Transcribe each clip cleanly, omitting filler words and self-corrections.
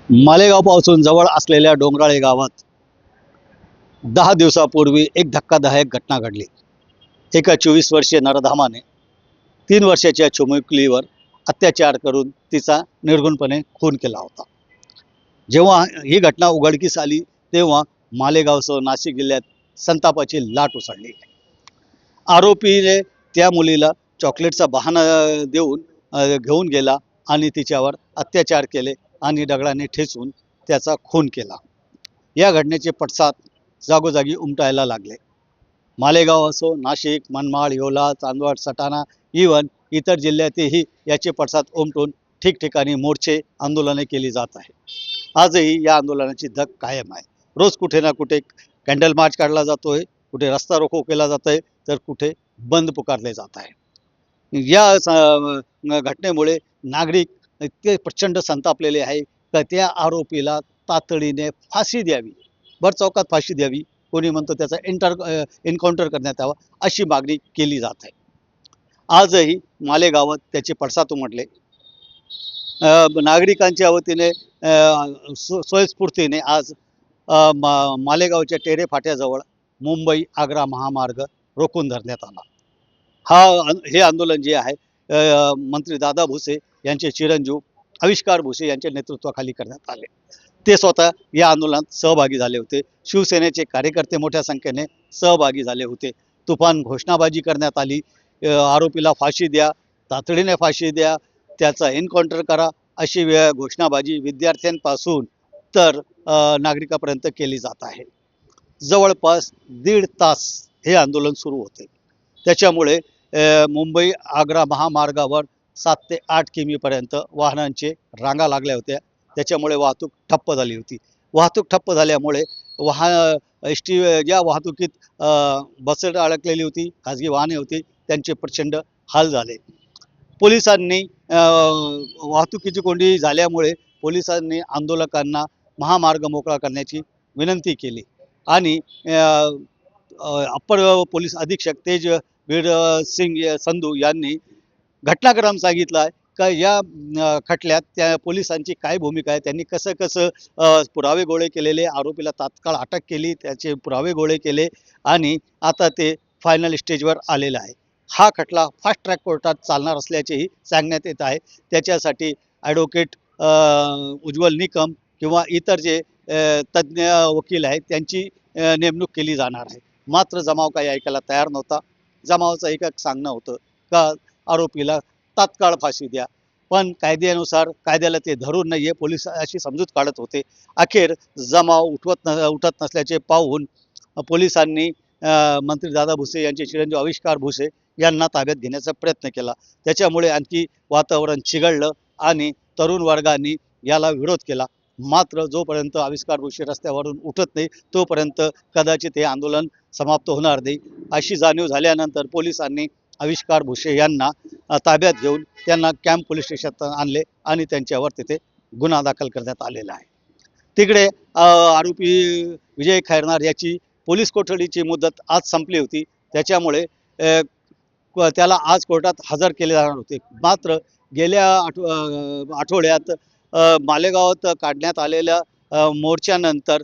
मालेगावपासून जवळ असलेल्या डोंगराळे गावात 10 दिवसापूर्वी एक धक्कादायक घटना घडली. एका 24 वर्षीय नरधामाने 3 वर्षाच्या चिमुकलीवर अत्याचार करून तिचा निर्घृणपणे खून केला होता. जेव्हा ही घटना उघडकीस आली तेव्हा मालेगावसह नाशिक जिल्ह्यात संतापाची लाट उसळली. आरोपीने त्या मुलीला चॉकलेटचा बहाणा देऊन घेऊन गेला आणि तिच्यावर अत्याचार केले आणि दगडाने ठेचून त्याचा खून केला. या घटनेचे पडसाद जागोजागी उमटायला लागले. मालेगाव असो, नाशिक, मनमाड, येवला, चांदवड, सटाणा, इव्हन इतर जिल्ह्यातही याचे पडसाद उमटून ठिकठिकाणी मोर्चे, आंदोलने केली जात आहे. आजही या आंदोलनाची धग कायम आहे. रोज कुठे ना कुठे कॅन्डल मार्च काढला जातोय, कुठे रस्ता रोको केला जात आहे, तर कुठे बंद पुकारले जात आहे. या घटनेमुळे नागरिक इतके प्रचंड संतापलेले आहे का त्या आरोपीला तातडीने फाशी द्यावी, भर चौकात फाशी द्यावी, कोणी म्हणतो त्याचा एन्काउंटर करण्यात यावा, अशी मागणी केली जात आहे. आजही मालेगावात त्याचे पडसाद उमटले. नागरिकांच्या वतीने स्वयंस्फूर्तीने आज मालेगावच्या टेरे फाट्याजवळ मुंबई आग्रा महामार्ग रोखून धरण्यात आला. हे आंदोलन जे आहे मंत्री दादा भुसे यांचे चिरंजीव आविष्कार भुसे यांच्या नेतृत्वाखाली करण्यात आले. ते स्वतः या आंदोलनात सहभागी झाले होते. शिवसेनेचे कार्यकर्ते मोठ्या संख्येने सहभागी झाले होते. तुफान घोषणाबाजी करण्यात आली. आरोपीला फाशी द्या, तातडीने फाशी द्या, त्याचा एन्काउंटर करा, अशी घोषणाबाजी विद्यार्थ्यांपासून तर नागरिकापर्यंत केली जात आहे. जवळपास 1.5 तास हे आंदोलन सुरू होते. त्याच्यामुळे मुंबई आग्रा महामार्गावर 7 ते 8 किमीपर्यंत वाहनांचे रांगा लागल्या होत्या. त्याच्यामुळे वाहतूक ठप्प झाली होती. वाहतूक ठप्प झाल्यामुळे एस टी ज्या वाहतुकीत बस अडकलेली होती, खाजगी वाहने होती, त्यांचे प्रचंड हाल झाले. पोलिसांनी वाहतुकीची कोंडी झाल्यामुळे पोलिसांनी आंदोलकांना महामार्ग मोकळा करण्याची विनंती केली आणि अप्पर पोलीस अधीक्षक तेजवीर सिंग संधू यांनी घटनाक्रम सांगितला आहे का या खटल्यात त्या पोलिसांची काय भूमिका आहे, त्यांनी कसं पुरावे गोळे केलेले, आरोपीला तात्काळ अटक केली, त्याचे पुरावे गोळे केले आणि आता ते फायनल स्टेजवर आलेलं आहे. हा खटला फास्ट ट्रॅक कोर्टात चालणार असल्याचेही सांगण्यात येत आहे. त्याच्यासाठी ॲडव्होकेट उज्ज्वल निकम किंवा इतर जे तज्ज्ञ वकील आहेत त्यांची नेमणूक केली जाणार आहे. मात्र जमाव काही ऐकायला तयार नव्हता. जमावाचं एकच सांगणं होतं का आरोपीला तात्काळ फाशी द्या, पण कायद्यानुसार कायद्याला ते धरून नाही आहे, पोलीस अशी समजूत काढत होते. अखेर जमाव उठत नसल्याचे पाहून पोलिसांनी मंत्री दादा भुसे यांचे चिरंजीव आविष्कार भुसे यांना ताब्यात घेण्याचा प्रयत्न केला. त्याच्यामुळे आणखी वातावरण चिघळलं आणि तरुण वर्गाने याला विरोध केला. मात्र जोपर्यंत आविष्कार भुसे रस्त्यावरून उठत नाही तोपर्यंत कदाचित हे आंदोलन समाप्त होणार नाही, अशी जाणीव झाल्यानंतर पोलिसांनी आविष्कार भुसे यांना ताब्यात घेऊन त्यांना कॅम्प पोलीस स्टेशनात आणले आणि त्यांच्यावर तिथे गुन्हा दाखल करण्यात आलेला आहे. तिकडे आरोपी विजय खैरनार याची पोलीस कोठडीची मुदत आज संपली होती. त्याच्यामुळे त्याला आज कोर्टात हजर केले जाणार होते. मात्र गेल्या आठवड्यात मालेगावात काढण्यात आलेल्या मोर्चानंतर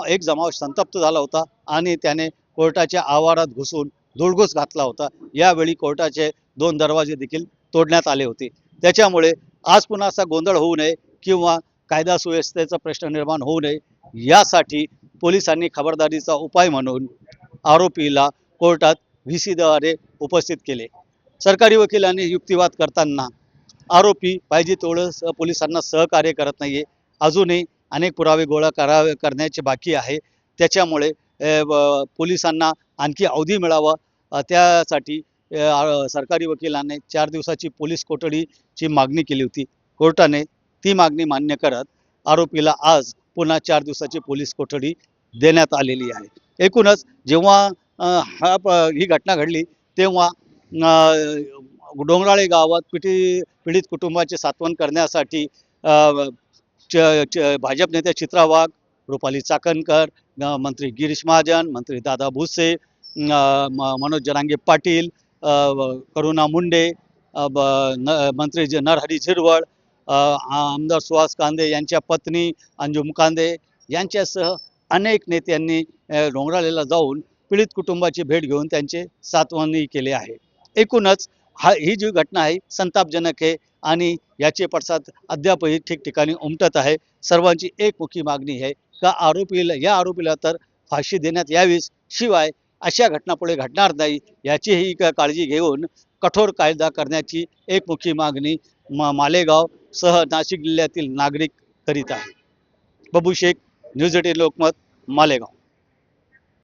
एक जमाव संतप्त झाला होता आणि त्याने कोर्टाच्या आवारात घुसून धुडगूस घातला होता. यावेळी कोर्टाचे 2 दरवाजे देखील तोडण्यात आले होते. त्याच्यामुळे आज पुन्हा असा गोंधळ होऊ नये किंवा कायदा सुव्यवस्थेचा प्रश्न निर्माण होऊ नये यासाठी पोलिसांनी खबरदारीचा उपाय म्हणून आरोपीला कोर्टात व्हीसीद्वारे उपस्थित केले. सरकारी वकिलांनी युक्तिवाद करताना आरोपी पाहिजे तेवढं पोलिसांना सहकार्य करत नाही आहे. अजूनही अनेक पुरावे गोळा करण्याचे बाकी आहे. त्याच्यामुळे पोलिसांना आणखी अवधी मिळावा त्यासाठी सरकारी वकिलांनी 4 दिवसाची पोलीस कोठडीची मागणी केली होती. कोर्टाने ती मागणी मान्य करत आरोपीला आज पुन्हा 4 दिवसाची पोलीस कोठडी देण्यात आलेली आहे. एकूणच जेव्हा ही घटना घडली तेव्हा डोंगराळे गावात पीडित कुटुंबाचे सांत्वन करण्यासाठी भाजप नेते चित्रा वाघ, रुपाली चाकणकर, मंत्री गिरीश महाजन, मंत्री दादा भुसे, मनोज जरांगे पाटील, करुणा मुंडे, मंत्री नरहरी झिरवळ, आमदार सुहास कांदे यांच्या पत्नी अंजुम कांदे यांच्यासह अनेक नेत्यांनी डोंगराळेला जाऊन पीडित कुटुंबाची भेट घेऊन त्यांचे सांत्वनही केले आहे. एकूणच ही जी घटना आहे संतापजनक आहे आणि याचे पडसाद अद्यापही ठिकठिकाणी उमटत आहे. सर्वांची एकमुखी मागणी आहे का या आरोपीला तर फाशी देण्यात यावीच, शिवाय अशा घटना पुढे घडणार नाही याचीही काळजी घेऊन कठोर कायदा करण्याची एकमुखी मागणी मालेगाव सह नाशिक जिल्ह्यातील नागरिक करीत आहे. बबू शेख, न्यूज 18 लोकमत, मालेगाव.